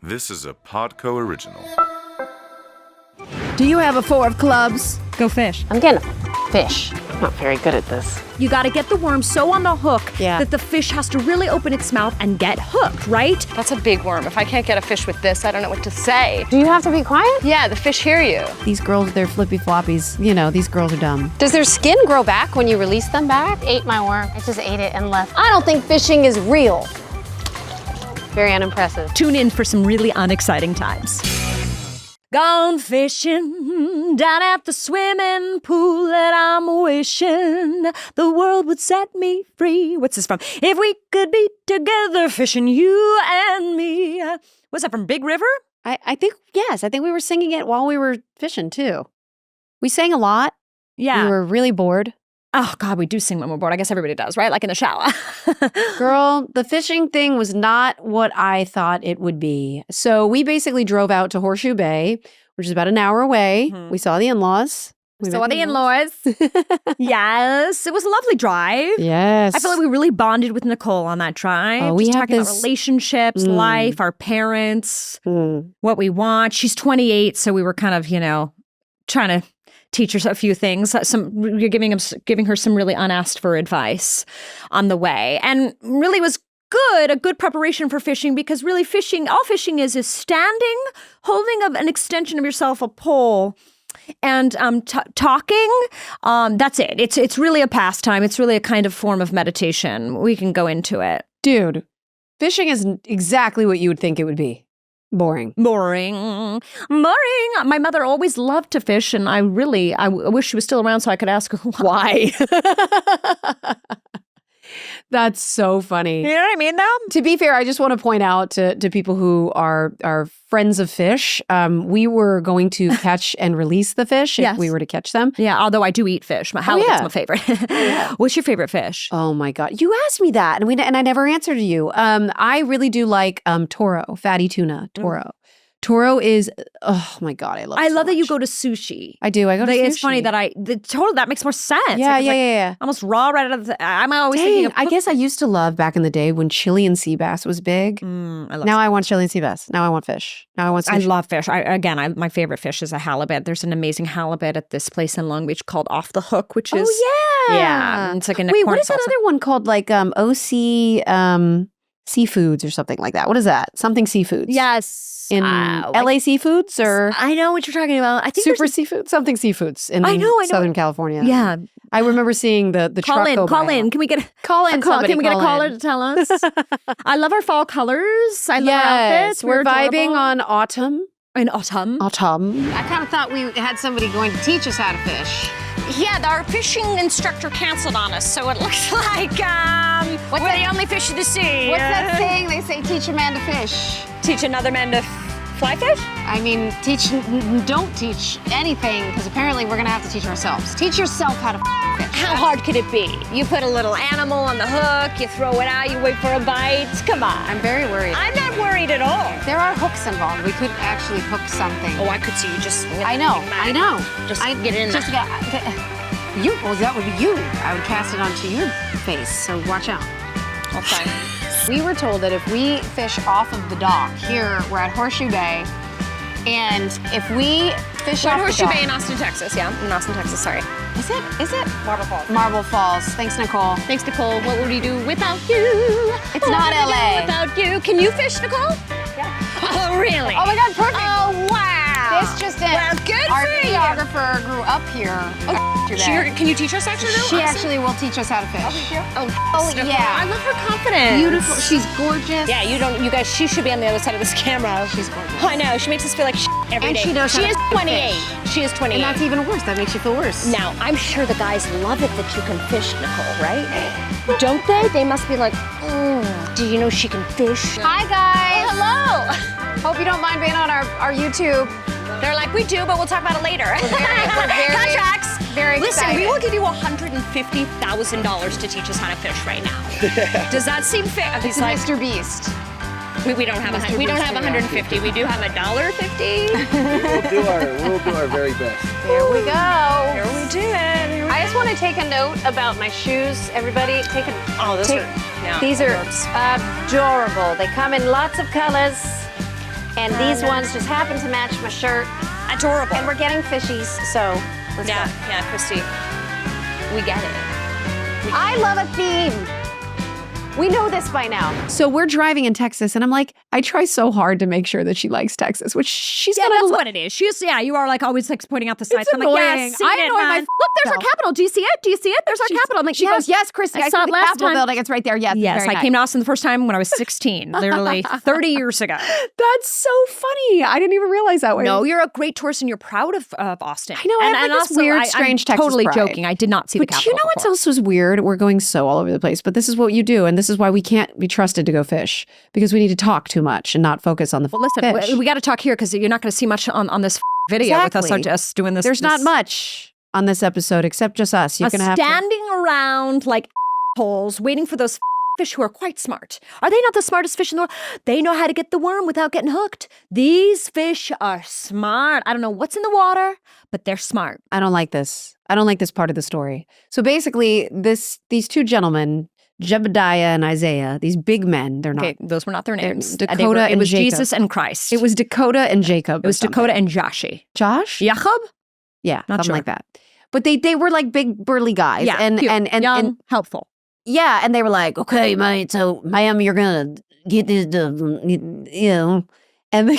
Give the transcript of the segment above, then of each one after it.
This is a Podco original. Do you have a 4 of clubs? Go fish. I'm getting a fish. I'm not very good at this. You gotta get the worm so on the hook Yeah. that the fish has to really open its mouth and get hooked, right? That's a big worm. If I can't get a fish with this, I don't know what to say. Do you have to be quiet? Yeah, the fish hear you. These girls, they're flippy floppies. You know, these girls are dumb. Does their skin grow back when you release them back? Ate my worm. I just ate it and left. I don't think fishing is real. Very unimpressive. Tune in for some really unexciting times. Gone fishing down at the swimming pool, and I'm wishing the world would set me free. What's this from? If we could be together fishing, you and me. What's that from, Big River? I think, yes, I think we were singing it while we were fishing too. We sang a lot. Yeah. We were really bored. Oh, God, we do sing when we're bored. I guess everybody does, right? Like in the shower. Girl, the fishing thing was not what I thought it would be. So we basically drove out to Horseshoe Bay, which is about an hour away. Mhm. We saw the in-laws. So the in-laws. Yes, it was a lovely drive. Yes. I feel like we really bonded with Nicole on that drive. Oh, we Just have talking about this- relationships, life, our parents, what we want. She's 28, so we were kind of, trying to teach her a few things. You're giving her some really unasked for advice on the way, and really was a good preparation for fishing, because really all fishing is standing, holding an extension of yourself, a pole, and talking. That's it. It's really a pastime. It's really a kind of form of meditation. We can go into it. Dude, fishing is exactly what you would think it would be. Boring. Boring. My mother always loved to fish, and I wish she was still around so I could ask her why. That's so funny. You know what I mean, though? To be fair, I just want to point out to people who are friends of fish, we were going to catch and release the fish if Yes. we were to catch them. Yeah, although I do eat fish. Halibut's yeah. my favorite. What's your favorite fish? Oh my God. You asked me that and I never answered you. I really do like toro, fatty tuna, toro. Toro is, oh my God, I love it. I love that you go to sushi. I do. I go to sushi. It's funny that that makes more sense. Yeah, Like, yeah. almost raw right out of the, I'm always thinking of I guess I used to love back in the day when chili and sea bass was big. I love Now I want chili and sea bass. Now I want fish. Now I want sushi. I love fish. My favorite fish is a halibut. There's an amazing halibut at this place in Long Beach called Off the Hook, which is yeah. it's like a Wait, corn what is that salsa. other one called? Like OC Seafoods or something like that. What is that? Something Seafoods. Yes. In LA Seafoods or I know what you're talking about. I think Super there's Seafood, something Seafoods in I know. Southern California. Yeah. I remember seeing the truck go Call by. in. Can we get Call in. Can we get a caller in. to tell us? I love our fall colors. I love our Yes, outfits. we're vibing adorable. on autumn. In autumn. Autumn. I kind of thought we had somebody going to teach us how to fish. Yeah, our fishing instructor canceled on us, so it looks like we're the only fish of the sea. What's that saying? They say teach a man to fish. Teach another man to fly fish? I mean, don't teach anything, because apparently we're going to have to teach ourselves. Teach yourself how to fish. How hard could it be? You put a little animal on the hook, you throw it out, you wait for a bite. Come on. I'm very worried. I'm not worried at all. There are hooks involved. We could actually hook something. Oh, I could see you just. I know. Just get in Just there. well, that would be you. I would cast it onto your face, so watch out. Okay. We were told that if we fish off of the dock, here we're at Horseshoe Bay, and if we fish We're off at the Horseshoe dock, Bay in Austin, Texas. Yeah, in Austin, Texas. Sorry. Is it? Marble Falls. Marble Falls. Thanks, Nicole. Thanks, Nicole. What would we do without you? It's not What would we LA. do without you? Can you fish, Nicole? Yeah. Oh, really? Oh my God, perfect. Oh, wow. This just in. Well, good Our for you. videographer grew up here. Can you teach us actually? She actually will teach us how to fish. Oh, yeah. I love her confidence. Beautiful. She's gorgeous. Yeah, you guys, she should be on the other side of this camera. She's gorgeous. I know, she makes us feel like every And day. she knows how She to is fish. 28. She is 28. And that's even worse. That makes you feel worse. Now, I'm sure the guys love it that you can fish, Nicole, right? Don't they? They must be like, do you know she can fish? Hi, guys. Hello. Hope you don't mind being on our YouTube. They're like, we do, but we'll talk about it later. We're very Contracts. Very Listen, excited. we will give you $150,000 to teach us how to fish right now. Does that seem fair? It's Mr. Beast. We don't have Mr. we don't have Beast, 150. We do have $1.50. We'll do our very best. Here we go. Here we do it. I just want to take a note about my shoes. Everybody, take a. Oh, those take, are. Yeah, These are robes. adorable. They come in lots of colors. And these ones just happen to match my shirt. Adorable. And we're getting fishies, so let's go. Yeah, Christy. We get it. I love a theme. We know this by now. So we're driving in Texas, and I'm like, I try so hard to make sure that she likes Texas, which she's Yeah, gonna. that's what it is. You are like always like pointing out the sights. It's I'm like, yeah, annoying. see I it, annoy my man. Look, there's our self. Capitol. Do you see it? Do you see it? There's our Capitol. I'm like, She goes, yes, Christy, I saw saw it the last Capitol time. building. It's right there. Yes, Yes, very I nice. came to Austin the first time when I was 16, literally 30 years ago. That's so funny. I didn't even realize that way. No, you're a great tourist and you're proud of Austin. I know, I have, like, this also, weird, strange I'm Texas totally pride. joking. I did not see But the Capitol you know what before. else was weird? We're going so all over the place, but this is what you do, and this is why we can't be trusted to go fish, because we need to talk too much and not focus on the Well, listen, fish. we got to talk here because you're not going to see much on this video with Exactly. us doing this. There's not much on this episode except just us. You're Us gonna have to. standing around like holes waiting for those fish who are quite smart. Are they not the smartest fish in the world? They know how to get the worm without getting hooked. These fish are smart. I don't know what's in the water, but they're smart. I don't like this. I don't like this part of the story. So basically, these two gentlemen, Jebediah and Isaiah, these big men, they're not. Okay, those were not their names. Dakota it and was Jacob. Jesus and Christ. It was Dakota and Jacob. It was Dakota and Joshi. Josh? Jacob? Yeah, Not something sure. like that. But they were like big burly guys. Yeah, and cute, young, and helpful. yeah, and they were like, okay, mate, so ma'am, you're gonna get this, you know, and they.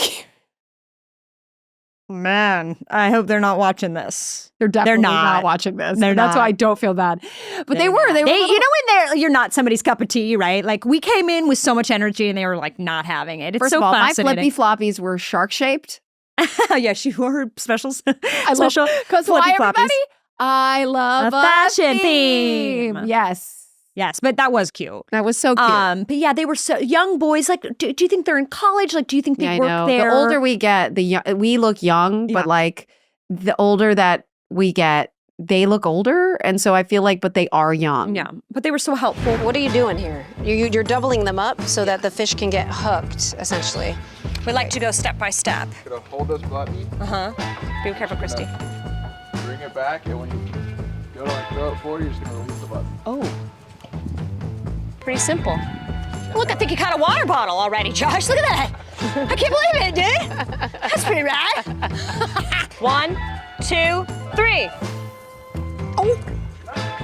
Man, I hope they're not watching this. They're definitely not. not watching this. They're That's not. why I don't feel bad. But they were. They were. You know when you're not somebody's cup of tea, right? Like we came in with so much energy and they were like not having it. It's First so of all, my fascinating. flippy floppies were shark shaped. Yeah, she wore her specials. I special love because flippy why floppies. everybody? I love A fashion theme. Yes, Yes, but that was cute. that was so cute. But yeah, they were so young boys. Like, do you think they're in college? Like, do you think they Yeah, I work know. there? The older we get, we look young, Yeah. but like the older that we get, they look older, and so I feel like, but they are young. Yeah, but they were so helpful. What are you doing here? You're doubling them up so that the fish can get hooked, essentially. We like to go step by step. Gonna hold this button, Be careful, Christy. bring it back, and when you go to like throw it forward, you're just gonna release the button. Oh. Pretty simple. Look, I think you caught a water bottle already, Josh. Look at that. I can't believe it, dude. That's pretty rad. 1, 2, 3.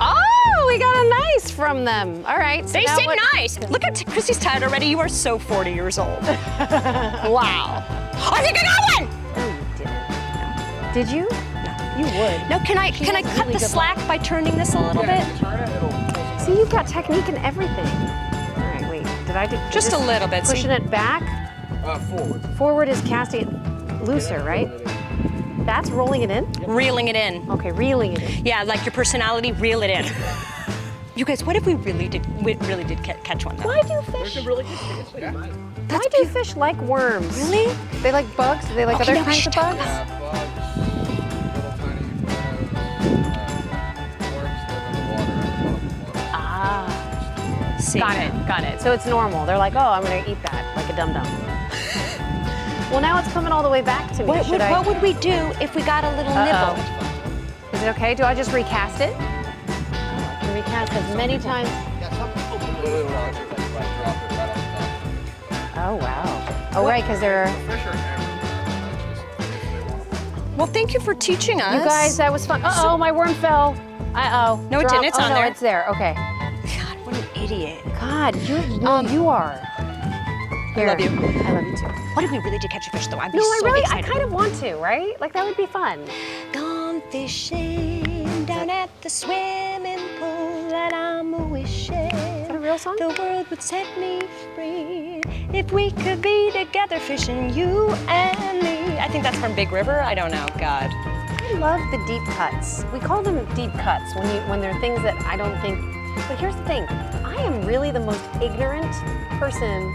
Oh, we got a nice from them. All right. So They now say what- nice. Look at Christy's tired already. You are so 40 years old. Wow. I think I got one. Did you? You would. No, can I cut the slack by turning this a little bit? Turn it, it'll See, you've got technique in everything. All right, wait. Did I do Just a this- little bit. Pushing it back. forward. Forward is casting it looser, right? That's rolling it in? Reeling it in. Okay, reeling it in. Yeah, like your personality, reel it in. You guys, what if we really did catch one though? Why do fish? Why do fish like worms? Really? They like bugs? Do they like Okay, other now we kinds should of talk bugs? Little tiny worms live in the water. Ah, See. got it. So it's normal. They're like, oh, I'm gonna eat that like a dum-dum. Well, now it's coming all the way back to me. What would we do if we got a little Uh-oh. nibble? Is it okay? Do I just recast it? I can recast as many times. Really large, like drop it right on top. Oh, wow. Oh, right, because they're... Fish are everywhere. Well, thank you for teaching us. You guys, that was fun. Uh-oh, my worm fell. Uh-oh. No, it didn't. It's oh, on no, there. it's there. Okay. God, what an idiot. God, you are. I love you. I love you too. What if we really did catch a fish though? I'd be No, so I excited. kind of want to, right? Like, that would be fun. Gone fishing down at the swimming pool that I'm a-wishing. Is that a real song? The world would set me free if we could be together fishing, you and me. I think that's from Big River. I don't know. God. I love the deep cuts. We call them deep cuts when they're things that I don't think. But here's the thing. I am really the most ignorant person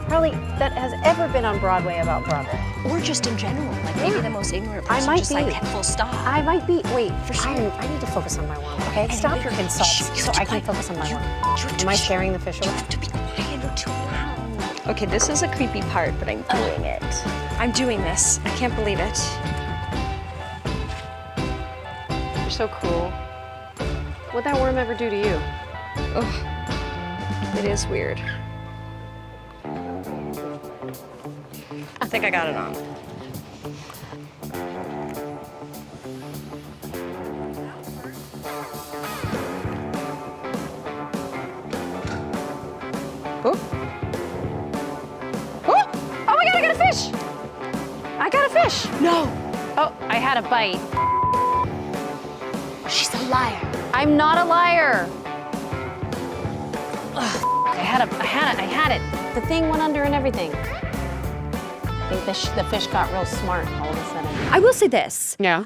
probably that has ever been on Broadway about Broadway. Or just in general, like maybe the most ignorant I person. might just be. like full stop. I might be. Wait, For sure. I need to focus on my worm. Okay, stop your insults so I can focus on my worm. Am I scaring the fish You away? have to be quiet or too loud. Okay, this is a creepy part, but I'm doing it. I'm doing this. I can't believe it. You're so cruel. What'd that worm ever do to you? Oh, it is weird. I think I got it on. Oh my God, I got a fish! I got a fish! No. Oh, I had a bite. She's a liar. I'm not a liar. Ugh, I had it. The thing went under and everything. I think the fish got real smart all of a sudden. I will say this. Yeah.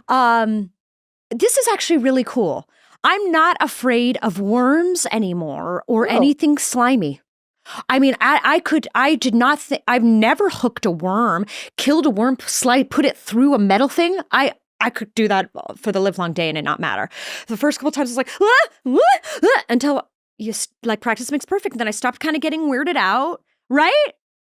This is actually really cool. I'm not afraid of worms anymore or anything slimy. I mean, I've never hooked a worm, killed a worm, put it through a metal thing. I could do that for the livelong day and it not matter. The first couple times I was like, until practice makes perfect. And then I stopped kind of getting weirded out, right?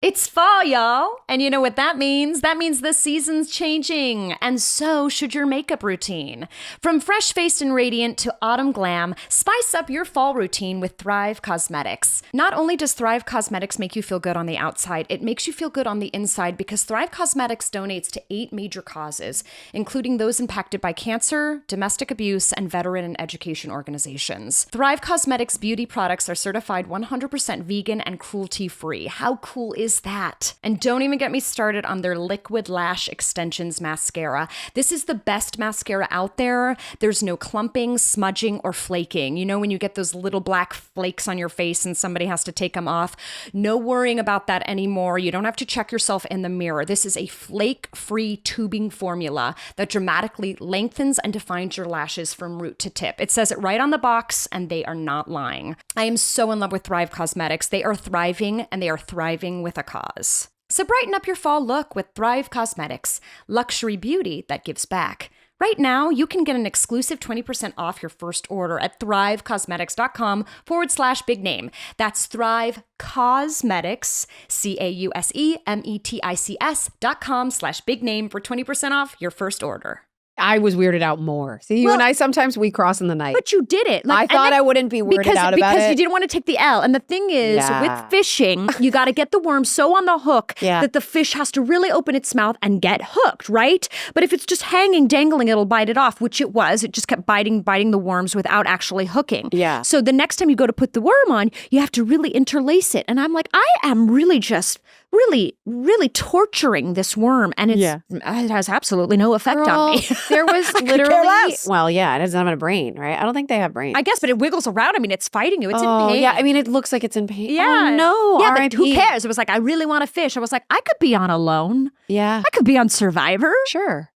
It's fall, y'all. And you know what that means? That means the season's changing. And so should your makeup routine. From fresh-faced and radiant to autumn glam, spice up your fall routine with Thrive Causemetics. Not only does Thrive Causemetics make you feel good on the outside, it makes you feel good on the inside because Thrive Causemetics donates to 8 major causes, including those impacted by cancer, domestic abuse, and veteran and education organizations. Thrive Causemetics beauty products are certified 100% vegan and cruelty-free. How cool is that? And don't even get me started on their Liquid Lash Extensions mascara. This is the best mascara out there. There's no clumping, smudging, or flaking. You know when you get those little black flakes on your face and somebody has to take them off? No worrying about that anymore. You don't have to check yourself in the mirror. This is a flake-free tubing formula that dramatically lengthens and defines your lashes from root to tip. It says it right on the box, and they are not lying. I am so in love with Thrive Causemetics. They are thriving, and they are thriving with a cause. So brighten up your fall look with Thrive Causemetics, luxury beauty that gives back. Right now, you can get an exclusive 20% off your first order at thrivecausemetics.com/big name. That's Thrive Causemetics, CAUSEMETICS.com/big name for 20% off your first order. I was weirded out more. See, you and I, sometimes we cross in the night. But you did it. I thought I wouldn't be weirded out about it. Because you didn't want to take the L. And the thing is, with fishing, you got to get the worm so on the hook that the fish has to really open its mouth and get hooked, right? But if it's just hanging, dangling, it'll bite it off, which it was. It just kept biting the worms without actually hooking. Yeah. So the next time you go to put the worm on, you have to really interlace it. And I'm like, I am really just really torturing this worm, and it has absolutely no effect on me. There was literally, well, yeah, it doesn't have a brain, right? I don't think they have brains. I guess, but it wiggles around. I mean, it's fighting you. It's in pain. Yeah, I mean, it looks like it's in pain. Yeah. Oh, no. Yeah, but who cares? It was like, I really want to fish. I was like, I could be on Alone. Yeah. I could be on Survivor. Sure.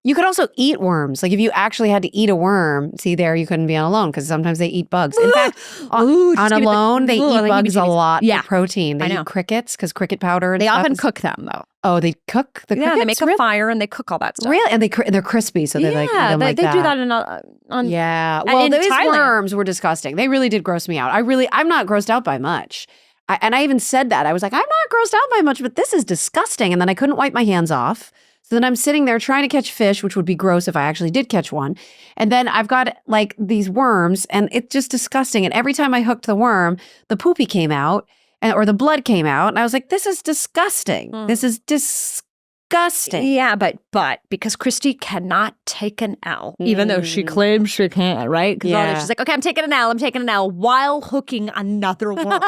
You could also eat worms. Like if you actually had to eat a worm, see there, you couldn't be on Alone because sometimes they eat bugs. In fact, on Alone, they eat bugs a lot for protein. They eat crickets because cricket powder and They stuff often cook them though. Oh, they cook the crickets? Yeah, they make a fire and they cook all that stuff. Really? And they're crispy, so they eat them like that. They do that on yeah. Well, those worms were disgusting. They really did gross me out. I'm not grossed out by much. And I even said that. I was like, I'm not grossed out by much, but this is disgusting. And then I couldn't wipe my hands off. So then I'm sitting there trying to catch fish, which would be gross if I actually did catch one. And then I've got like these worms and it's just disgusting. And every time I hooked the worm, the poopy came out or the blood came out. And I was like, this is disgusting. This is disgusting. Yeah, but because Christy cannot take an L, even though she claims she can, right? Because she's like, okay, I'm taking an L while hooking another worm.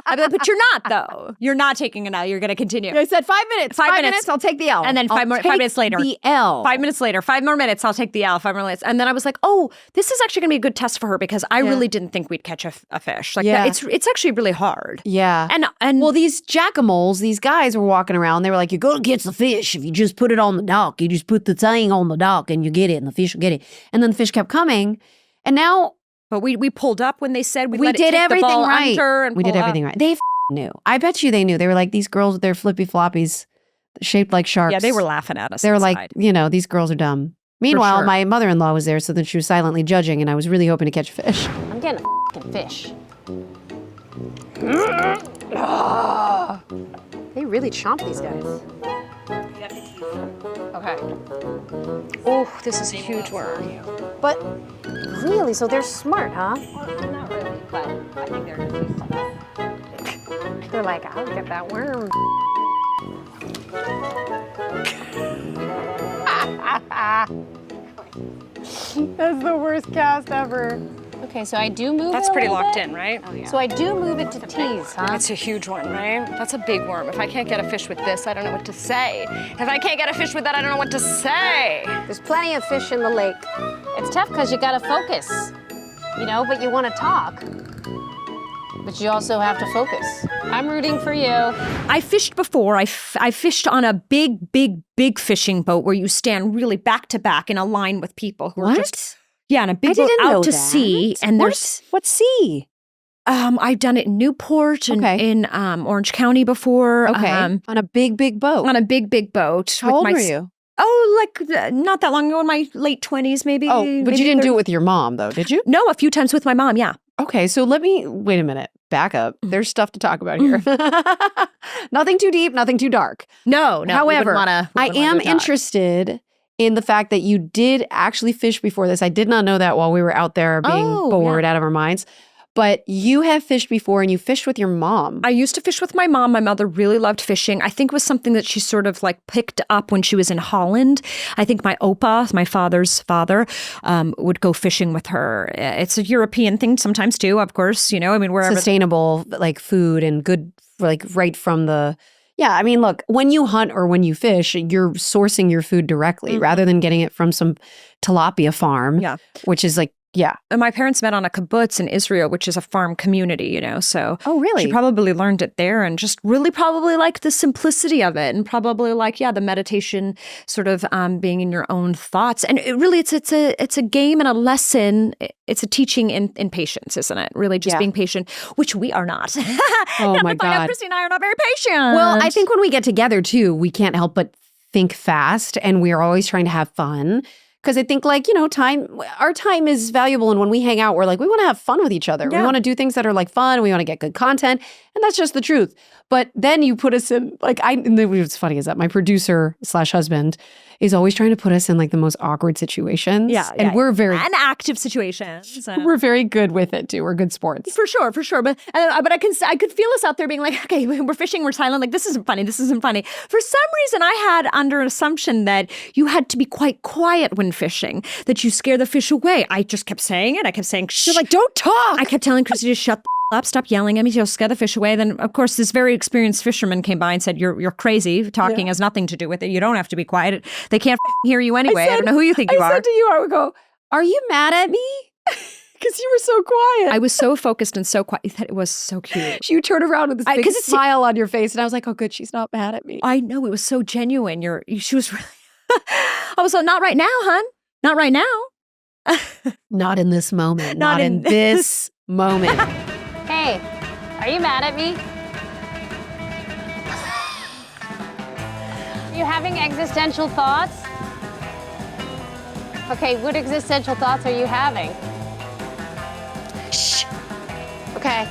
I'm like, but you're not though. You're not taking an L. You're going to continue. I said 5 minutes. 5 minutes. I'll take the L. And then 5 minutes later. The L. 5 minutes later. 5 more minutes. I'll take the L. 5 more minutes. And then I was like, oh, this is actually going to be a good test for her because I really didn't think we'd catch a fish. Like that. It's actually really hard. Yeah. And well, these jackamoles, these guys were walking around. They were like, you go to catch the fish. If you just put it on the dock, you just put the thing on the dock and you get it and the fish will get it. And then the fish kept coming. And now. But we pulled up when they said we did everything right. We did everything right. They knew. I bet you they knew. They were like, these girls with their flippy floppies shaped like sharks. Yeah, they were laughing at us. They were like, these girls are dumb. Meanwhile, my mother-in-law was there, so then she was silently judging, and I was really hoping to catch a fish. I'm getting a fish. They really chomp these guys. Okay. Oh, this is a huge worm. But really, so they're smart, huh? Well, not really, but I think they're tasty. They're like, I'll get that worm. That's the worst cast ever. Okay, so I do move That's it a pretty little locked bit. in, right? Oh, yeah. So I do move it to tease, huh? It's a huge one, right? That's a big worm. If I can't get a fish with this, I don't know what to say. If I can't get a fish with that, I don't know what to say. There's plenty of fish in the lake. It's tough because you gotta focus, you know, but you wanna talk. But you also have to focus. I'm rooting for you. I fished before. I fished on a big fishing boat where you stand really back to back in a line with people who are just on a big boat out to sea. And there's what sea? I've done it in Newport and in Orange County before. Okay, on a big boat. On a big boat. How old were you? Oh, like not that long ago, in my late 20s, maybe. Oh, but maybe you didn't 30. do it with your mom, though, did you? No, a few times with my mom, yeah. Okay, so wait a minute, back up. There's stuff to talk about here. Nothing too deep, nothing too dark. No. However, I am interested in the fact that you did actually fish before this. I did not know that while we were out there being bored out of our minds. But you have fished before and you fished with your mom. I used to fish with my mom. My mother really loved fishing. I think it was something that she sort of like picked up when she was in Holland. I think my opa, my father's father, would go fishing with her. It's a European thing sometimes too, of course, you know, I mean, wherever. Sustainable like food and good, like right from the, yeah, I mean, look, when you hunt or when you fish, you're sourcing your food directly rather than getting it from some tilapia farm, which is like, yeah. And my parents met on a kibbutz in Israel, which is a farm community, you know, so. Oh, really? She probably learned it there and just really probably liked the simplicity of it and probably like, the meditation sort of being in your own thoughts. And it really, it's a game and a lesson. It's a teaching in patience, isn't it? Really just being patient, which we are not. Oh, my God. Christy and I are not very patient. Well, I think when we get together, too, we can't help but think fast and we are always trying to have fun. Because I think like, you know, our time is valuable. And when we hang out, we're like, we want to have fun with each other. We want to do things that are like fun. We want to get good content. And that's just the truth. But then you put us in like, what's funny is that my producer / husband is always trying to put us in like the most awkward situations. And we're very. And active situations. We're very good with it too. We're good sports. For sure. But I could feel us out there being like, okay, we're fishing, we're silent. Like, this isn't funny. For some reason, I had under an assumption that you had to be quite quiet when fishing, that you scare the fish away. I just kept saying it. I kept saying, shh. You're like, don't talk. I kept telling Christy to shut the up, stop yelling at me, you'll scare the fish away. Then, of course, this very experienced fisherman came by and said, you're crazy. Talking has nothing to do with it. You don't have to be quiet. They can't hear you anyway. I don't know who you think you are. I said to you, I would go, are you mad at me? Because you were so quiet. I was so focused and so quiet that it was so cute. You turned around with this big smile on your face. And I was like, oh, good, she's not mad at me. I know, it was so genuine. She was really, I was like, not right now, hon. Not right now. Not in this moment. Not in this moment. Hey, are you mad at me? You having existential thoughts? Okay, what existential thoughts are you having? Shh. Okay.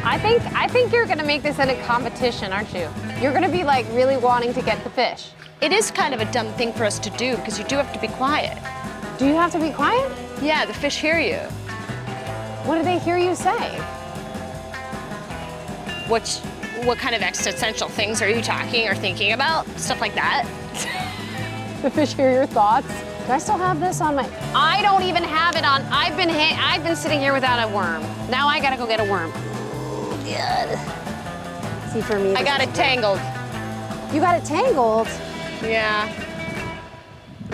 I think you're gonna make this in a competition, aren't you? You're gonna be like really wanting to get the fish. It is kind of a dumb thing for us to do because you do have to be quiet. Do you have to be quiet? Yeah, the fish hear you. What do they hear you say? What kind of existential things are you talking or thinking about? Stuff like that. The fish hear your thoughts. Do I still have this on my? I don't even have it on. I've been sitting here without a worm. Now I gotta go get a worm. Yeah. See, for me, I got it tangled. You got it tangled? Yeah.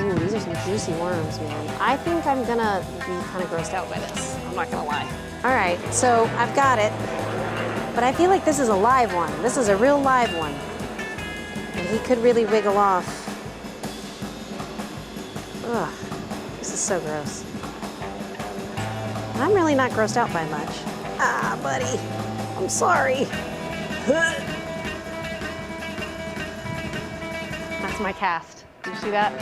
Ooh, these are some juicy worms, man. I think I'm gonna be kind of grossed out by this. I'm not gonna lie. All right, so I've got it, but I feel like this is a live one. This is a real live one. And he could really wiggle off. Ugh, this is so gross. I'm really not grossed out by much. Ah, buddy, I'm sorry. That's my cast. Do you see that?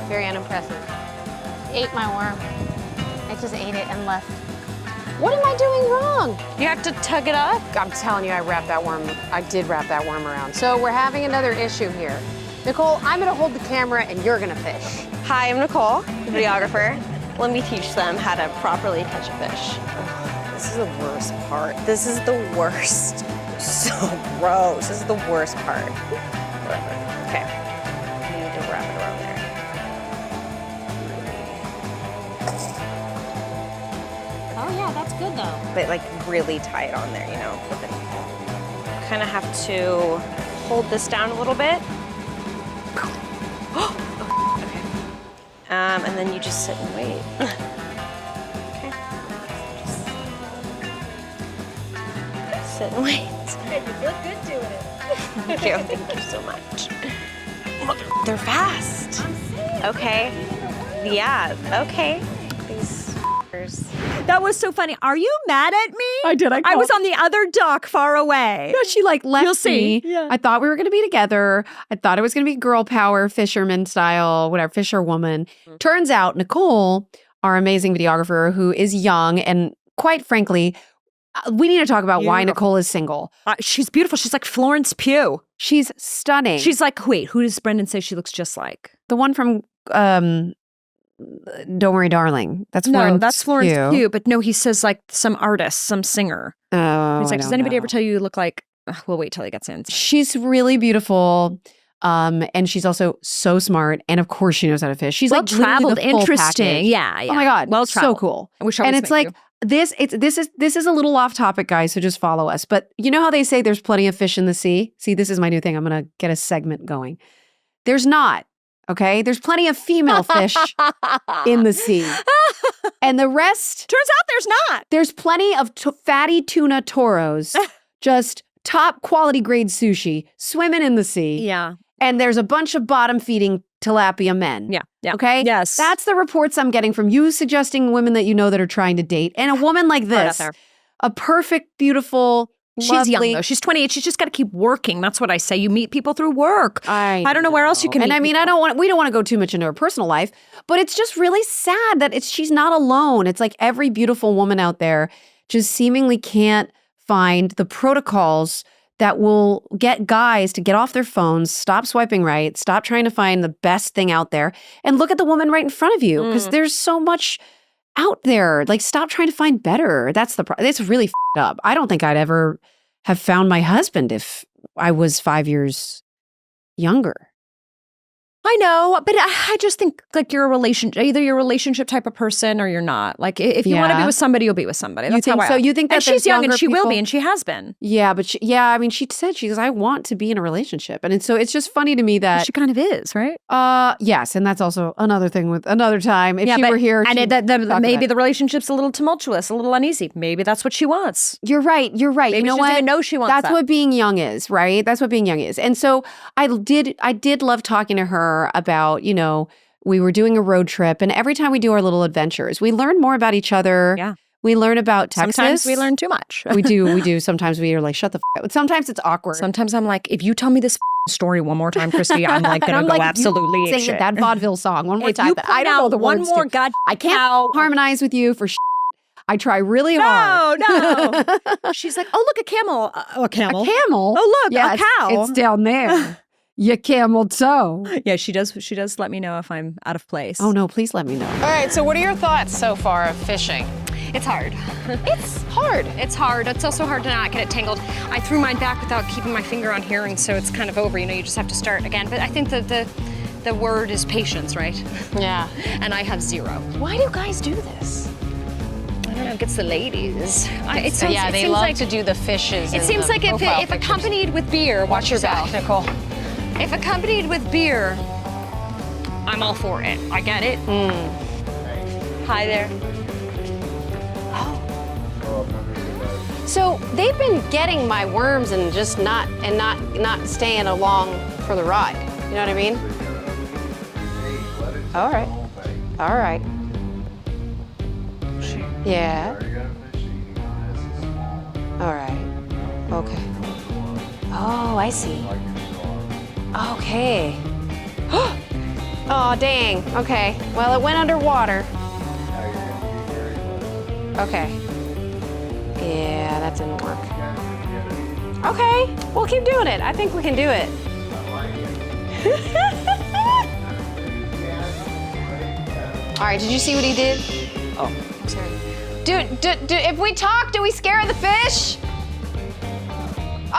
Very unimpressive. Ate my worm. I just ate it and left. What am I doing wrong? You have to tug it up? I'm telling you, I did wrap that worm around. So we're having another issue here. Nicole, I'm gonna hold the camera and you're gonna fish. Hi, I'm Nicole, the videographer. Let me teach them how to properly catch a fish. This is the worst part. This is the worst. So gross. This is the worst part. Okay. I need to wrap it around there. Oh, that's good though. but like really tight on there, you know. But then kind of have to hold this down a little bit. Okay. And then you just sit and wait. Okay. Just sit and wait. You look good doing it. Thank you. Thank you so much. They're fast. Okay. Yeah. Okay. These That was so funny. Are you mad at me? I did. I was on the other dock far away. Yeah, she like left You'll see. me. Yeah. I thought we were going to be together. I thought it was going to be girl power, fisherman style, whatever, fisherwoman. Turns out Nicole, our amazing videographer who is young and quite frankly, we need to talk about why Nicole is single. She's beautiful. She's like Florence Pugh. She's stunning. She's like, wait, who does Brendan say she looks just like? the one from Don't Worry, Darling. That's Florence. No, that's Florence Pugh. But no, he says like some artist, some singer. Oh, He's like, I does don't anybody know. ever tell you look like? We'll wait till he gets in. She's really beautiful. And she's also so smart. And of course she knows how to fish. She's Well like literally traveled, the full interesting. package. Yeah, yeah. Oh my God. Well so traveled. cool. I wish I And was it's like this is a little off topic, guys, so just follow us. But you know how they say there's plenty of fish in the sea? See, this is my new thing. I'm gonna get a segment going. There's not, okay? There's plenty of female fish in the sea. And the rest, turns out there's not. there's plenty of fatty tuna toros, just top quality grade sushi swimming in the sea. Yeah. And there's a bunch of bottom feeding tilapia men. Yeah. Yeah. Okay? Yes. That's the reports I'm getting from you suggesting women that you know that are trying to date. And a woman like Right out this, there. a perfect, beautiful, She's lovely, young though. She's 28. She's just got to keep working. That's what I say. You meet people through work. I don't know where else you can And meet I mean, people. we don't want to go too much into her personal life, but it's just really sad that she's not alone. It's like every beautiful woman out there just seemingly can't find the protocols that will get guys to get off their phones, stop swiping right, stop trying to find the best thing out there, and look at the woman right in front of you because there's so much out there. Like, stop trying to find better. That's the problem. It's really f***ed up. I don't think I'd ever have found my husband if I was 5 years younger. I know, but I just think like you're either you're a relationship type of person or you're not. Like if you want to be Yeah. with somebody, you'll be with somebody. That's You think how I so? You think that and she's there's young and younger she will be people- and she has been. Yeah, but I mean, she said, she goes, I want to be in a relationship. And so it's just funny to me that, She kind of is, right? yes. And that's also another thing with another time. If she were here, and she'd it, talk about maybe it. the relationship's a little tumultuous, a little uneasy. Maybe that's what she wants. You're right. You're right. Maybe you know she what? doesn't even know she wants That's that. what being young is, right? That's what being young is. And so I did love talking to her about, you know, we were doing a road trip, and every time we do our little adventures, we learn more about each other. Yeah. We learn about Texas. Sometimes we learn too much. we do. Sometimes we are like, shut the f up. Sometimes it's awkward. Sometimes I'm like, if you tell me this story one more time, Christy, I'm like And gonna I'm go like, absolutely you sing apeshit. that vaudeville song one more If time. you but I point don't know out the one words more to. god, I can't harmonize with you for I try really no, hard. no. She's like, oh look, a camel, a camel, A camel? Oh look, Yeah, a cow. It's down there. Your camel toe. Yeah, she does. She does let me know if I'm out of place. Oh no, please let me know. All right, so what are your thoughts so far of fishing? It's hard. It's hard. It's hard. It's also hard to not get it tangled. I threw mine back without keeping my finger on here, and so it's kind of over. You know, you just have to start again. But I think that the word is patience, right? Yeah. And I have zero. Why do guys do this? I don't know. It gets the ladies. It So yeah, they seems love like, to do the fishes. It in seems the like if profile pictures. accompanied with beer, watch your yourself. back, Nicole. If accompanied with beer, I'm all for it. I get it. Hi there. So they've been getting my worms and just not staying along for the ride. You know what I mean? All right. All right. Yeah. All right. Okay. Oh, I see. Okay. Oh, dang. Okay. Well, it went underwater. Okay. Yeah, that didn't work. Okay, we'll keep doing it. I think we can do it. All right, did you see what he did? Oh, sorry. If we talk, do we scare the fish?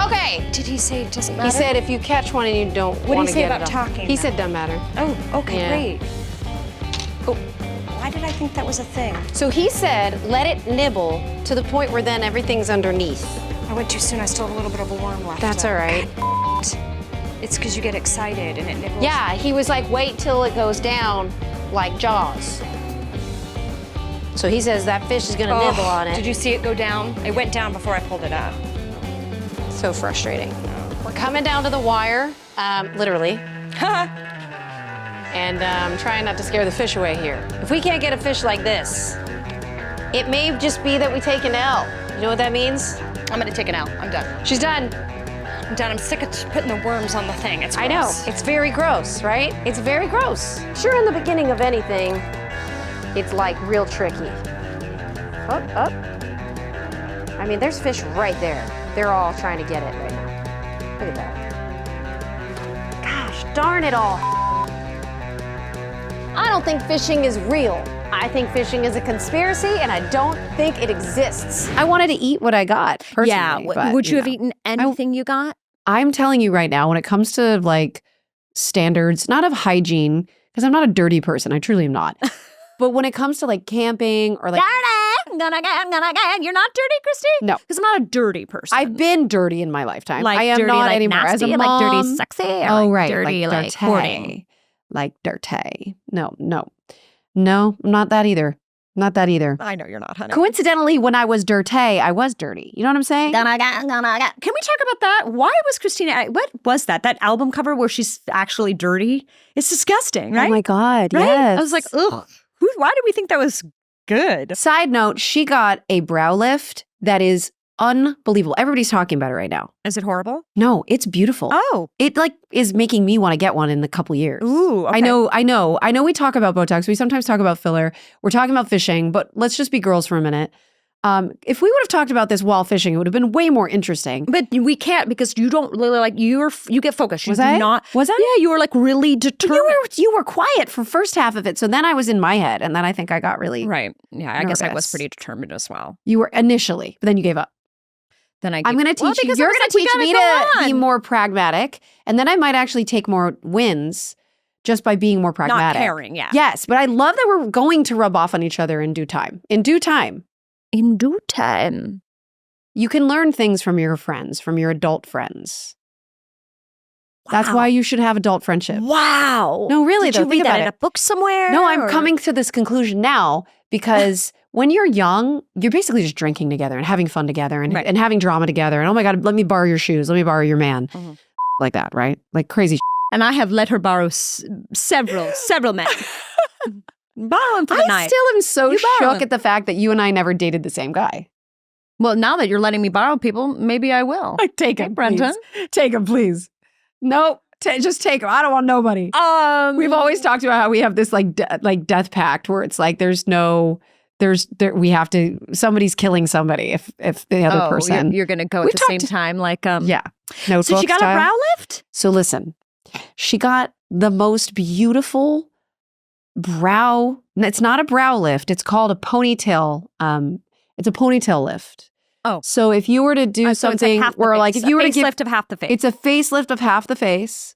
Okay. Did he say it doesn't matter? He said if you catch one and you don't What did want he to say get about it off. talking, He though? said doesn't matter. Oh, okay, Yeah. great. Oh, Why Why did I think that was a thing? So he said, let it nibble to the point where then everything's underneath. I went too soon. I still have a little bit of a worm left. That's all right. It's because you get excited and it nibbles. Yeah, he was like, wait till it goes down like Jaws. So he says that fish is gonna nibble on it. Did you see it go down? It went down before I pulled it up. So frustrating. We're coming down to the wire, literally. And trying not to scare the fish away here. If we can't get a fish like this, it may just be that we take an L. You know what that means? I'm gonna take it out. I'm done. She's done. I'm done. I'm sick of putting the worms on the thing. It's gross. I know. It's very gross, right? It's very gross. Sure, in the beginning of anything, it's like real tricky. Up, up. I mean, there's fish right there. They're all trying to get it right now. Look at that. Gosh, darn it all. I don't think fishing is real. I think fishing is a conspiracy, and I don't think it exists. I wanted to eat what I got, personally. Yeah. but, Would you have know. eaten anything you got? I'm telling you right now, when it comes to like standards, not of hygiene, because I'm not a dirty person. I truly am not. But when it comes to like camping or like, I'm gonna get. You're not dirty, Christy? No. Because I'm not a dirty person. I've been dirty in my lifetime. like I am dirty, not like anymore. nasty, As a like mom, dirty, sexy. Or oh like right, dirty, like dirty, hoarding. like dirty. No, I'm not that either. Not that either. I know you're not, honey. Coincidentally, when I was dirty, I was dirty. You know what I'm saying? Can we talk about that? Why was Christina? What was that? That album cover where she's actually dirty? It's disgusting, right? Oh my God, right? yes. I was like, ugh. Why did we think that was good? Side note, she got a brow lift that is unbelievable. Everybody's talking about it right now. Is it horrible? No, it's beautiful. Oh. It like is making me want to get one in a couple years. Ooh, okay. I know we talk about Botox. We sometimes talk about filler. We're talking about fishing, but let's just be girls for a minute. If we would have talked about this while fishing, it would have been way more interesting. But we can't because you don't really like you get focused. You Was do I? not. Was I? Yeah, you were like really determined. You were quiet for first half of it, so then I was in my head, and then I think I got really Right. Yeah, I guess I was nervous. pretty determined as well. You were initially, but then you gave up. Then I'm going to teach you. You're going to teach me to be more pragmatic, and then I might actually take more wins just by being more pragmatic. Not caring, yeah. Yes, but I love that we're going to rub off on each other in due time. In due time. In due time. You can learn things from your friends, from your adult friends. That's why you should have adult friendship. Wow. No, really, Did though. you Think read that about in it. a book somewhere? No, I'm or- coming to this conclusion now because when you're young, you're basically just drinking together and having fun together and, Right. and having drama together. And oh my God, let me borrow your shoes. Let me borrow your man. Mhm. Like that, right? Like crazy. And I have let her borrow several men. Borrow him for the I night. still am so You borrow shook him. at the fact that you and I never dated the same guy. Well, now that you're letting me borrow people, maybe I will. Like, take Hey, him, Brenton. please. Take him, please. Nope. Just take him. I don't want nobody. We've always talked about how we have this like death pact where it's like we have to, somebody's killing somebody if the other person. You're going to go We at the same talked- time, like Yeah. Notebook So she got style. a brow lift? So listen, she got the most beautiful brow. It's not a brow lift. It's called a ponytail. It's a ponytail lift. Oh. So if you were to do So it's something half the where face. like if you were to give, facelift of half the face. it's a facelift of half the face,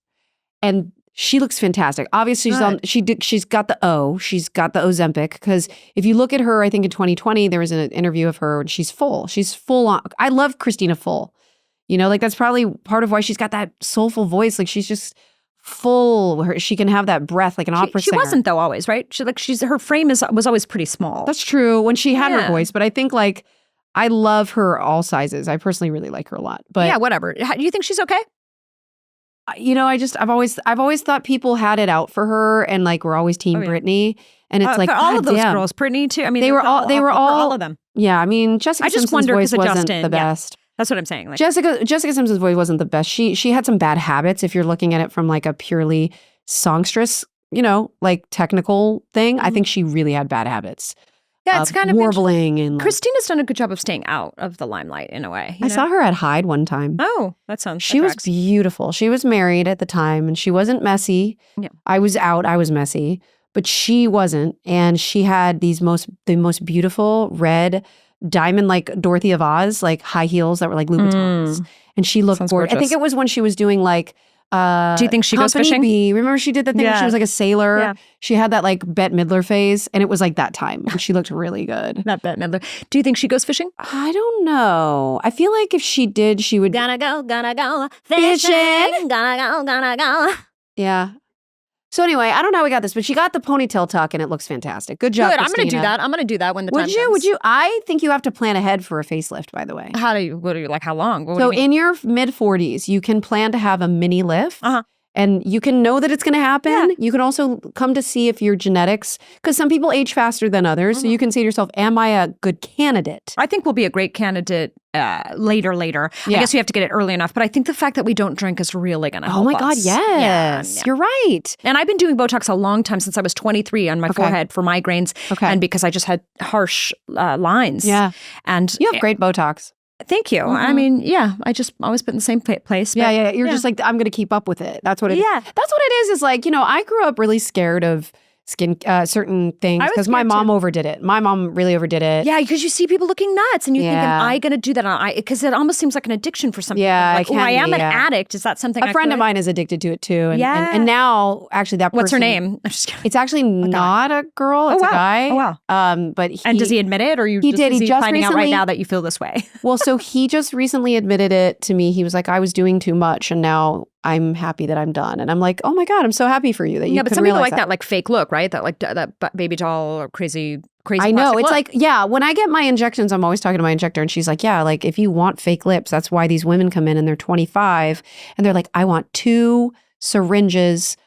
and she looks fantastic. Obviously, she's got the O. She's got the Ozempic because if you look at her, I think in 2020 there was an interview of her and she's full. She's full on. I love Christina full. You know, like that's probably part of why she's got that soulful voice. Like she's just full. She can have that breath like an opera she singer. wasn't though always, right? Her frame was always pretty small. That's true when she had her Yeah. voice, but I think like I love her all sizes. I personally really like her a lot. But yeah, whatever. Do you think she's okay? you know, I've always thought people had it out for her and like we're always team Oh, yeah. Britney. And it's like for all of those goddamn. girls, Brittany too. I mean, They were all of them. Yeah, I mean, Jessica I just Simpson's wonder voice 'cause of wasn't Justin, the yeah. best. That's what I'm saying. Like, Jessica Simpson's voice wasn't the best. She had some bad habits if you're looking at it from like a purely songstress, you know, like technical thing. I think she really had bad habits. yeah, it's kind of warbling and like, Christina's done a good job of staying out of the limelight in a way. I saw her at Hyde one time. Oh, that sounds. She was beautiful. She was married at the time and she wasn't messy. Yeah. I was out. I was messy, but she wasn't. And she had the most beautiful red diamond, like Dorothy of Oz, like high heels that were like Louboutins. And she looked Sounds gorgeous. I think gorgeous. it was when she was doing like Do you think she goes Company fishing? B. Remember she did that thing where she was like a sailor? Yeah. She had that like Bette Midler phase, and it was like that time. And she looked really good. Not Bette Midler. Do you think she goes fishing? I don't know. I feel like if she did, she would. Gonna go Fishing. Gonna go. Yeah. So anyway, I don't know how we got this, but she got the ponytail tuck, and it looks fantastic. Good job, Good. I'm going to do Christina. that. I'm going to do that when the time Would you? comes. Would you? I think you have to plan ahead for a facelift, by the way. What are you like? How long? What do So you mean? in your mid 40s, you can plan to have a mini lift. Uh-huh. And you can know that it's going to happen. Yeah. You can also come to see if your genetics, because some people age faster than others. So you can say to yourself, am I a good candidate? I think we'll be a great candidate later. I Yeah. guess we have to get it early enough. But I think the fact that we don't drink is really going to help Oh my God, us. yes. Yeah. You're right. And I've been doing Botox a long time, since I was 23 on my forehead for migraines. Okay. And because I just had harsh lines. Yeah. And You have great Botox. thank you. I mean, yeah, I just always put in the same place. Yeah, but- yeah. You're just like, I'm going to keep up with it. That's what it is. Yeah. That's what it is like, I grew up really scared of skin, certain things I was because my scared mom too. overdid it. My mom really overdid it. Yeah, because you see people looking nuts and you think, am Yeah. I going to do that? Because it almost seems like an addiction for something. Yeah, like, it can I am be, an yeah. addict. Is that something A friend of mine is addicted to it too. And, Yeah. and now, actually, that What's her person- name? I'm just kidding. It's actually not a girl. It's wow. a guy. Oh, wow. But And does he admit it, or He did. Is He he just finding out right recently- now that you feel this way? Well, so he just recently admitted it to me. He was like, I was doing too much, and now I'm happy that I'm done. And I'm like, oh my God, I'm so happy for you that you Yeah, but could some people realize like that like fake look, right? That like that baby doll or crazy. I know. plastic It's look. like, yeah, when I get my injections, I'm always talking to my injector, and she's like, yeah, like if you want fake lips, that's why these women come in and they're 25 and they're like, I want 2 syringes.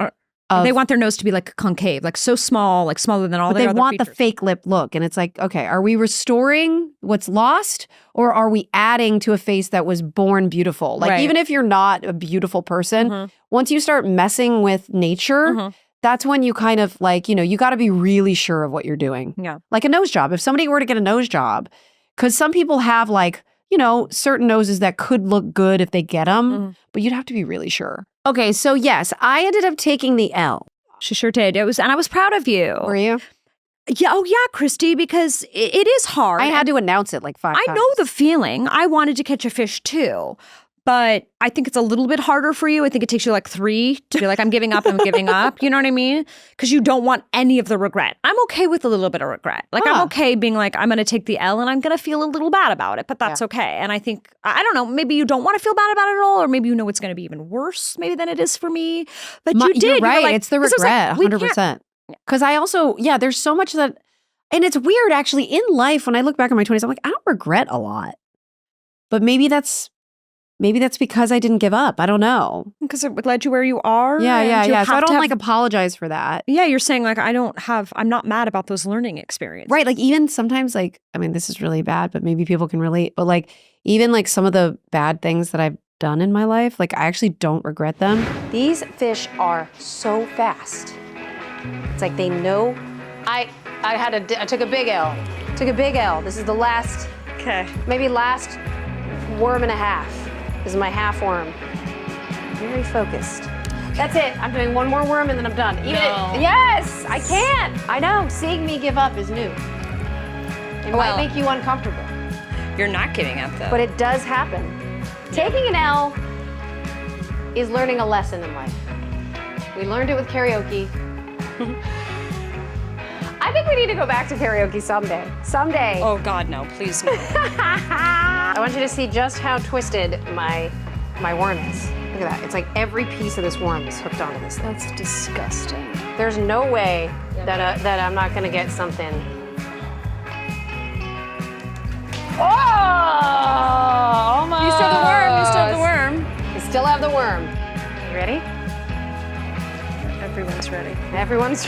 they want their nose to be like concave, like so small, like smaller than all But their they other want the features. fake lip look. And it's like, okay, are we restoring what's lost, or are we adding to a face that was born beautiful? Like, Right. even if you're not a beautiful person, Mhm. once you start messing with nature, Mhm. that's when you kind of like, you got to be really sure of what you're doing. Yeah. Like a nose job. If somebody were to get a nose job, because some people have like, certain noses that could look good if they get them, Mhm. but you'd have to be really sure. Okay, so yes, I ended up taking the L. She sure did. And I was proud of you. Were you? Yeah. Oh, yeah, Christy, because it is hard. I had to announce it like 5 I times. know the feeling. I wanted to catch a fish too. But I think it's a little bit harder for you. I think it takes you like 3 to be like, I'm giving up, I'm giving up. You know what I mean? Because you don't want any of the regret. I'm okay with a little bit of regret. Like, I'm okay being like, I'm going to take the L and I'm going to feel a little bad about it, but that's okay. And I think, I don't know, maybe you don't want to feel bad about it at all, or maybe it's going to be even worse maybe than it is for me. But you did. You're You were right. like- It's the this was like, regret, we can't- 100%. Because I also, there's so much that, and it's weird actually in life when I look back at my 20s, I'm like, I don't regret a lot. But maybe that's because I didn't give up. I don't know. Because it led you where you are. Yeah. and you So I have to don't have- like apologize for that. Yeah, you're saying like, I'm not mad about those learning experiences. Right. Like even sometimes like, I mean, this is really bad, but maybe people can relate. But like even like some of the bad things that I've done in my life, like I actually don't regret them. These fish are so fast. It's like they know. I took a big L. Took a big L. This is the last, maybe last worm and a half. This is my half worm. Very focused. That's it. I'm doing one more worm and then I'm done. Yes, I can't. I know. Seeing me give up is new. It might make you uncomfortable, You're not giving up though. but it does happen. Taking an L is learning a lesson in life. We learned it with karaoke. I think we need to go back to karaoke someday. Someday. Oh God, no! Please no. I want you to see just how twisted my worm is. Look at that. It's like every piece of this worm is hooked onto this thing. That's disgusting. There's no way that I'm not gonna get something. Oh! Almost. You still have the worm. You still have the worm. I still have the worm. You ready? Everyone's ready. Everyone's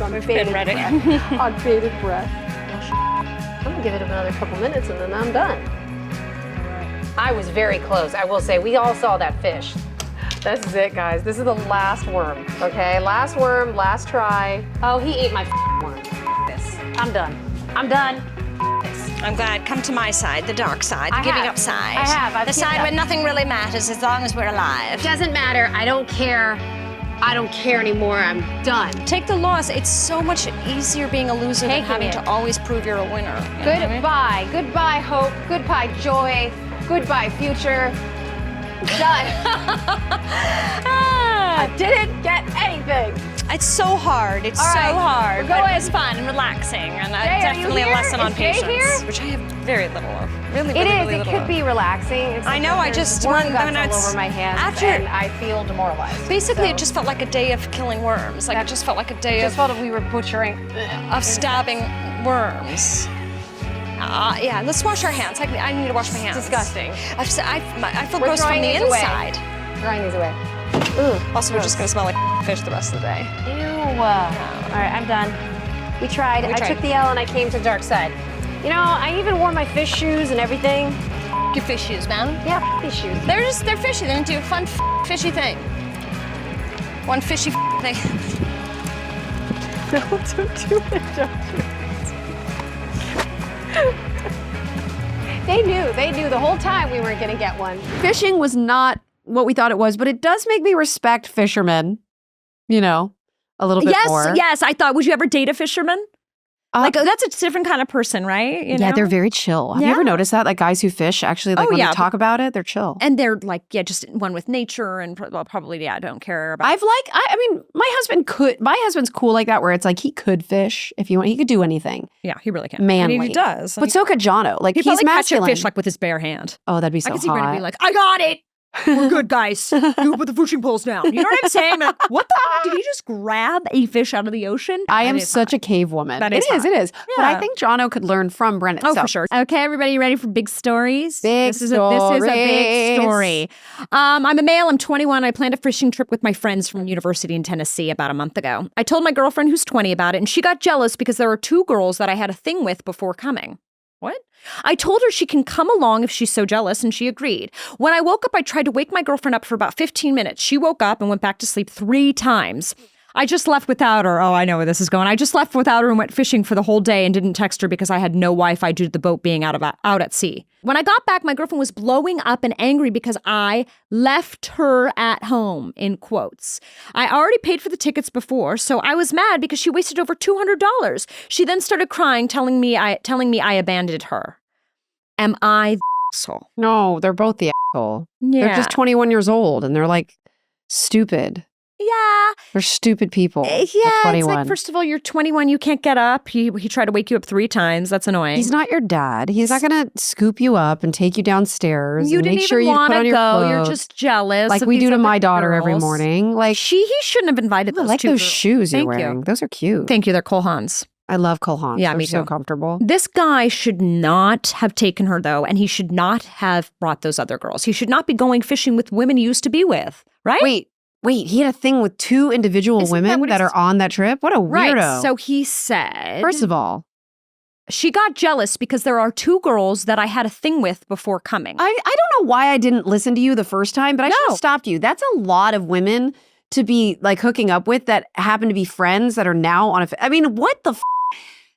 on bated ready. breath. On bated breath. I'm gonna give it another couple minutes and then I'm done. I was very close. I will say, we all saw that fish. This is it, guys. This is the last worm, okay? Last worm, last try. Oh, he ate my worm. This. I'm done. I'm done. This. I'm glad. Come to my side, the dark side, the I giving have. up side. I have. I've the given side up. where nothing really matters as long as we're alive. Doesn't matter. I don't care. I don't care anymore. I'm done. Take the loss. It's so much easier being a loser than Taking having it. to always prove you're a winner. You know what I mean? Goodbye. Goodbye, hope. Goodbye, joy. Goodbye, future. I didn't get anything. It's so hard. It's All so right, hard. we're But going. it was fun and relaxing, and Jay, are you definitely a here? lesson on Is Jay patience, here? which I have very little of. Really, It really, is. really It little could of. be relaxing. Except I know, that I there's just- worm when guts all it's- over my hands, after- and I feel demoralized. Basically, So it just felt like a day of killing worms. Like, it just felt like a day just of felt like we were butchering. stabbing worms. Yeah, let's wash our hands. I need to wash my hands. Disgusting. I feel We're gross from throwing the these away. inside. Throwing these away. Also, we're just gonna smell like fish the rest of the day. Ew. All right, I'm done. We tried. I took the L and I came to dark side. You know, I even wore my fish shoes and everything. Your fish shoes, man. Yeah, these shoes. They're fishy. They didn't do a fun fishy thing. One fishy thing. No, don't do it. Don't do it. They knew the whole time we weren't gonna get one. Fishing was not what we thought it was, but it does make me respect fishermen, you know, a little bit more. Yes. I thought, would you ever date a fisherman? Like, that's a different kind of person, right? You Yeah, know? they're very chill. Have you ever noticed that? Like guys who fish, actually, like Oh, when yeah. they talk about it, they're chill. And they're like, just one with nature and probably, don't care about. I mean, my husband's cool like that where it's like he could fish if you want. He could do anything. Yeah, he really can. Manly. And he does. But so could Jono. Like he'd he's probably catch a masculine. fish like with his bare hand. Oh, that'd be so I hot. could see Brenda be like, I got it. We're good, guys. You put the fishing poles down. You know what I'm saying? Like, what the fuck? Did he just grab a fish out of the ocean? I am such a cave woman. That It is is. hot. But I Yeah. think Jono could learn from Brennan. Oh, So, for sure. Okay, everybody, you ready for big stories? Big this is a big stories. story. I'm a male. I'm 21. I planned a fishing trip with my friends from university in Tennessee about a month ago. I told my girlfriend who's 20 about it, and she got jealous because there were 2 girls that I had a thing with before coming. What? I told her she can come along if she's so jealous, and she agreed. When I woke up, I tried to wake my girlfriend up for about 15 minutes. She woke up and went back to sleep 3 times. I just left without her. Oh, I know where this is going. I just left without her and went fishing for the whole day and didn't text her because I had no Wi-Fi due to the boat being out at sea. When I got back, my girlfriend was blowing up and angry because I left her at home, in quotes. I already paid for the tickets before, so I was mad because she wasted over $200. She then started crying, telling me I abandoned her. Am I the asshole? No, they're both the asshole. Yeah. They're just 21 years old and they're like stupid. Yeah. They're stupid people. Yeah, at it's 21. like, first of all, you're 21, you can't get up. He tried to wake you up 3 times. That's annoying. He's not your dad. He's not going to scoop you up and take you downstairs You and didn't make sure even you put want on to your go. clothes. You're just jealous. like of we these do to other my daughter every girls. morning. Like He shouldn't have invited I those like 2 those girls. shoes you're Thank wearing. you. Those are cute. Thank you. They're Cole Haans. I love Cole Haan. Yeah, They're me so too. comfortable. This guy should not have taken her, though, and he should not have brought those other girls. He should not be going fishing with women he used to be with, right? Wait, he had a thing with 2 individual Isn't that women what that he's- are on that trip? What a weirdo. Right. So he said, First of all, she got jealous because there are 2 girls that I had a thing with before coming. I don't know why I didn't listen to you the first time, but I should No. have stopped you. That's a lot of women to be like hooking up with that happen to be friends that are now on I mean, what the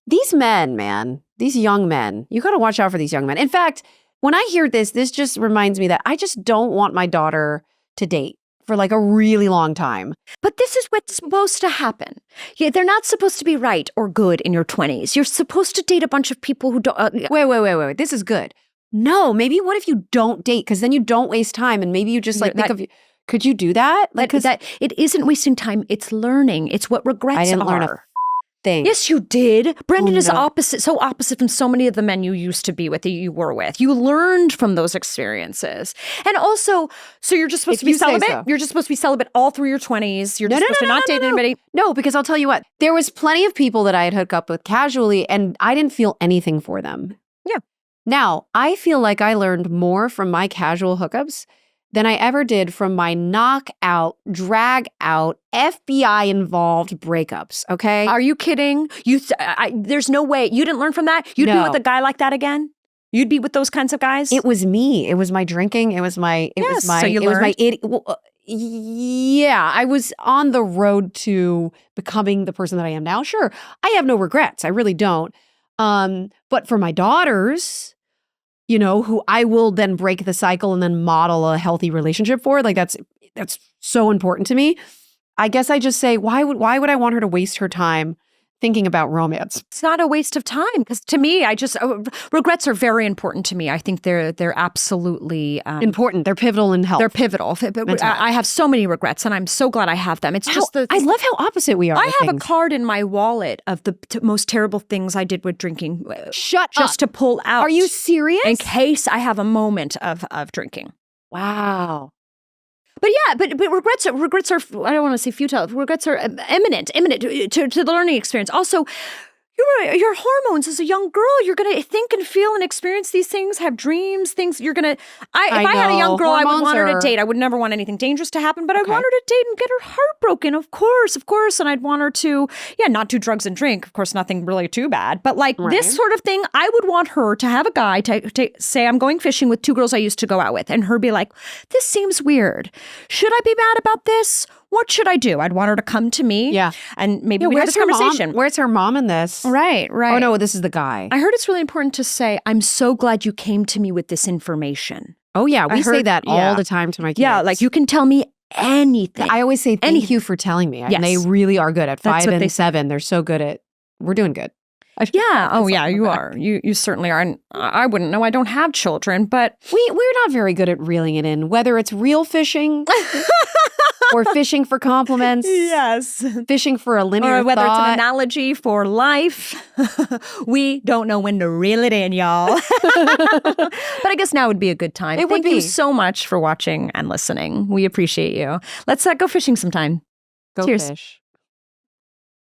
These men, man, these young men, you got to watch out for these young men. In fact, when I hear this just reminds me that I just don't want my daughter to date for like a really long time. But this is what's supposed to happen. Yeah, they're not supposed to be right or good in your 20s. You're supposed to date a bunch of people who don't. Wait. This is good. No, maybe what if you don't date? Because then you don't waste time and maybe you just like think of, could you do that? Like, that it isn't wasting time. It's learning. It's what regrets I didn't are. learn a thing. Yes, you did. Brendan is no. so opposite from so many of the men you used to be with, that you were with. You learned from those experiences. And also, so you're just supposed If to be you say celibate? so. You're just supposed to be celibate all through your 20s. You're just supposed to not date anybody. No, because I'll tell you what, there was plenty of people that I had hooked up with casually and I didn't feel anything for them. Yeah. Now, I feel like I learned more from my casual hookups than I ever did from my knockout, drag out, FBI involved breakups. Okay. Are you kidding? There's no way. You didn't learn from that? You'd be No. with a guy like that again? You'd be with those kinds of guys? It was me. It was my drinking. It was my, so you it was my learned? idiot. Well, yeah, I was on the road to becoming the person that I am now. Sure. I have no regrets. I really don't. But for my daughters, you know, who I will then break the cycle and then model a healthy relationship for, like that's so important to me. I guess I just say, why would I want her to waste her time thinking about romance. It's not a waste of time because to me, regrets are very important to me. I think they're absolutely Important. They're pivotal in health. They're pivotal. I have so many regrets, and I'm so glad I have them. It's just I love how opposite we are. I with have a things. card in my wallet of the most terrible things I did with drinking. Shut just up. to pull out. Are you serious? In case I have a moment of drinking. Wow. But yeah, but regrets are I don't want to say futile. Regrets are imminent to the learning experience. Also, your hormones as a young girl, you're going to think and feel and experience these things, have dreams, things you're going to. If I had a young girl, I would want her to date. I would never want anything dangerous to happen, but I'd want her to date and get her heart broken, of course. And I'd want her to, not do drugs and drink. Of course, nothing really too bad. But like this sort of thing, I would want her to have a guy to say, I'm going fishing with 2 girls I used to go out with. And her be like, this seems weird. Should I be mad about this? What should I do? I'd want her to come to me. Yeah. And maybe we have this conversation. Where's her mom in this? Right. Oh, no, this is the guy. I heard it's really important to say, I'm so glad you came to me with this information. Oh, yeah. We say that all the time to my kids. Yeah, like you can tell me anything. I always say, thank you for telling me. Yes. And they really are good at That's 5 and 7. They're so good at, we're doing good. Yeah. Oh, yeah, you are. You certainly are. And I wouldn't know. I don't have children, but we're not very good at reeling it in, whether it's real fishing or fishing for compliments. Yes. Fishing for a linear or whether thought. it's an analogy for life. We don't know when to reel it in, y'all. But I guess now would be a good time. Thank you so much for watching and listening. We appreciate you. Let's go fishing sometime. Go Cheers. fish.